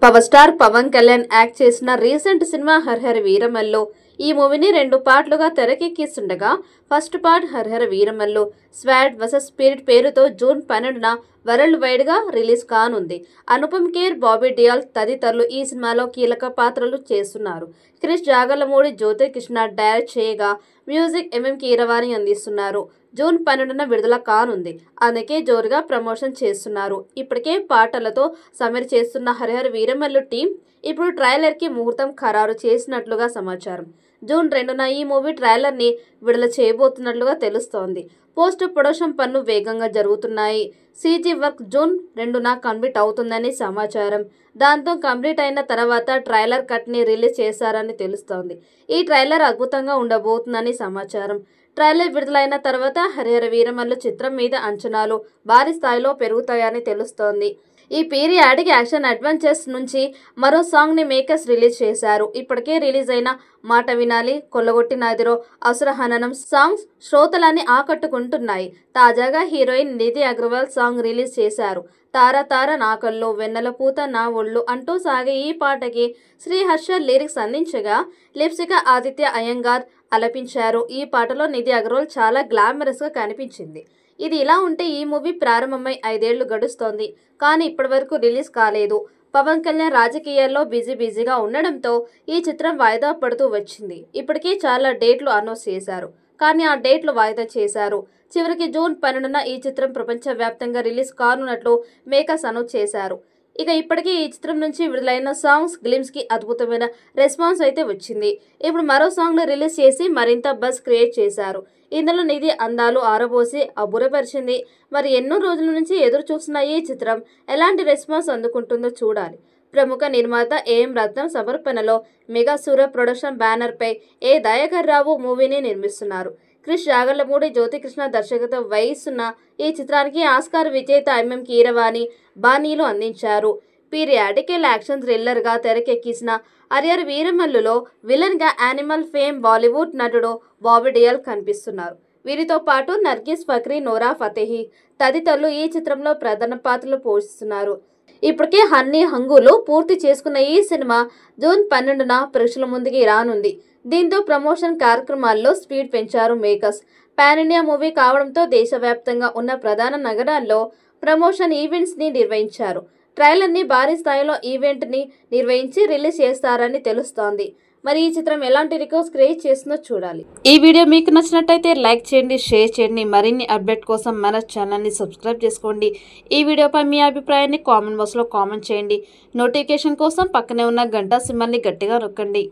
Power star Pawan Kalyan act చేసిన recent cinema Hari Hara Veeramallu. ఈ మూవీని 2 పార్ట్లుగా తెరకెక్కిస్తుండగా first part Hari Hara Veeramallu sword versus spirit పేరుతో జూన్ 12న వరల్డ్ వైడ్ గా రిలీజ్ కానుంది. అనుపమ్ ఖేర్, బాబీ డియోల్ తదితరులు ఈ సినిమాలో కీలక పాత్రలు చేస్తున్నారు. క్రిష్ జాగర్లమూడి జ్యోతికృష్ణ డైరెక్ట్ చేయగా మ్యూజిక్ కీరవాణి అందిస్తున్నారు. జూన్ 12న విడుదల కానుంది. అందుకే జోరుగా ప్రమోషన్ చేస్తున్నారు. ఇప్పటికే పాటలతో సమర్ చేస్తున్న హరిహర వీరమల్లు టీం ఇప్పుడు ట్రైలర్ కి ముహూర్తం ఖరారు చేసినట్లుగా సమాచారం. జూన్ 2న ఈ మూవీ ట్రైలర్ ని విడుదల చేయబోతున్నట్లుగా తెలుస్తోంది. పోస్ట్ ప్రొడక్షన్ పనులు వేగంగా జరుగుతున్నాయి. సీజీ వర్క్ జూన్ 2న కంప్లీట్ అవుతుందని సమాచారం. దాంతో కంప్లీట్ అయిన తర్వాత ట్రైలర్ కట్ ని రిలీజ్ చేశారని తెలుస్తోంది. ఈ ట్రైలర్ అద్భుతంగా ఉండబోతుందని సమాచారం. ట్రైలర్ విడుదలైన తర్వాత హరిహర వీరమల్లు చిత్రం మీద అంచనాలు భారీ స్థాయిలో పెరుగుతాయని తెలుస్తోంది. ఈ పీరియాడిక్ యాక్షన్ అడ్వెంచర్స్ నుంచి మరో సాంగ్ ని మేకర్స్ రిలీజ్ చేశారు. ఇప్పటికే రిలీజ్ అయిన మాట వినాలి, కొల్లగొట్టినదిరో, అసురహననం సాంగ్స్ శ్రోతలని ఆకట్టుకుంటున్నాయి. తాజాగా heroine Nidhi Agarwal song release చేశారు. తార తార నాకల్లో వెన్నెల పూత నా ఒళ్ళు అంటూ సాగే ఈ పాటకి శ్రీహర్ష లిరిక్స్ అందించగా లిప్సిక ఆదిత్య అయ్యంగార్ ఆలపించారు. ఈ పాటలో నిధి అగర్వాల్ చాలా గ్లామరస్ గా కనిపించింది. ఇది ఇలా ఉంటే ఈ మూవీ ప్రారంభమై 5 ఏళ్లు గడుస్తోంది. కానీ ఇప్పటివరకు రిలీజ్ కాలేదు. పవన్ కళ్యాణ్ రాజకీయాల్లో బిజీగా ఉండడంతో ఈ చిత్రం వాయిదా పడుతూ వచ్చింది. ఇప్పటికే చాలా డేట్లు అనౌన్స్ చేశారు. కానీ ఆ డేట్లు వాయిదా చేశారు. చివరికి జూన్ 12న ఈ చిత్రం ప్రపంచవ్యాప్తంగా రిలీజ్ కానున్నట్లు మేకర్స్ అనౌన్స్ చేశారు. ఇక ఇప్పటికే ఈ చిత్రం నుంచి విడుదలైన సాంగ్స్ గ్లిమ్స్ కి అద్భుతమైన రెస్పాన్స్ అయితే వచ్చింది. ఇప్పుడు మరో సాంగ్ ను రిలీజ్ చేసి మరింత బజ్ క్రియేట్ చేశారు. ఇందులో నిధి అందాలు ఆరబోసి అబ్బురపరిచింది. మరి ఎన్నో రోజుల నుంచి ఎదురు చూస్తున్న ఈ చిత్రం ఎలాంటి రెస్పాన్స్ అందుకుంటుందో చూడాలి. ప్రముఖ నిర్మాత ఏఎం రత్నం సమర్పణలో మెగా సూర్య ప్రొడక్షన్ బ్యానర్ పై ఏ దయాకర్ రావు మూవీని నిర్మిస్తున్నారు. క్రిష్ జాగర్లమూడి జ్యోతికృష్ణ దర్శకత్వం వహిస్తున్న ఈ చిత్రానికి ఆస్కార్ విజేత కీరవాణి బాణీలు అందించారు. పీరియాడికల్ యాక్షన్ థ్రిల్లర్ గా తెరకెక్కించిన హరిహర వీరమల్లులో విలన్ గా యానిమల్ ఫేమ్ బాలీవుడ్ నటుడు బాబీ డియోల్ కనిపిస్తున్నారు. వీరితో పాటు నర్గిస్ ఫక్రీ, నోరా ఫతేహి తదితరులు ఈ చిత్రంలో ప్రధాన పాత్రలు పోషిస్తున్నారు. ఇప్పటికే హన్నీ హంగులు పూర్తి చేసుకున్న ఈ సినిమా జూన్ 12న ప్రేక్షకుల ముందుకి రానుంది. దీంతో ప్రమోషన్ కార్యక్రమాల్లో స్పీడ్ పెంచారు మేకర్స్. పాన్ ఇండియా మూవీ కావడంతో దేశవ్యాప్తంగా ఉన్న ప్రధాన నగరాల్లో ప్రమోషన్ ఈవెంట్స్ ని నిర్వహించారు. ట్రైలర్ ని భారీ స్థాయిలో ఈవెంట్ ని నిర్వహించి రిలీజ్ చేస్తారని తెలుస్తోంది. మరి ఈ చిత్రం ఎలాంటి రికార్డ్స్ క్రియేట్ చేస్తుందో చూడాలి. ఈ వీడియో మీకు నచ్చినట్టయితే లైక్ చేయండి, షేర్ చేయండి. మరిన్ని అప్డేట్ కోసం మన ఛానల్ని సబ్స్క్రైబ్ చేసుకోండి. ఈ వీడియోపై మీ అభిప్రాయాన్ని కామెంట్ బాక్స్లో కామెంట్ చేయండి. నోటిఫికేషన్ కోసం పక్కనే ఉన్న గంట సింబల్ని గట్టిగా నొక్కండి.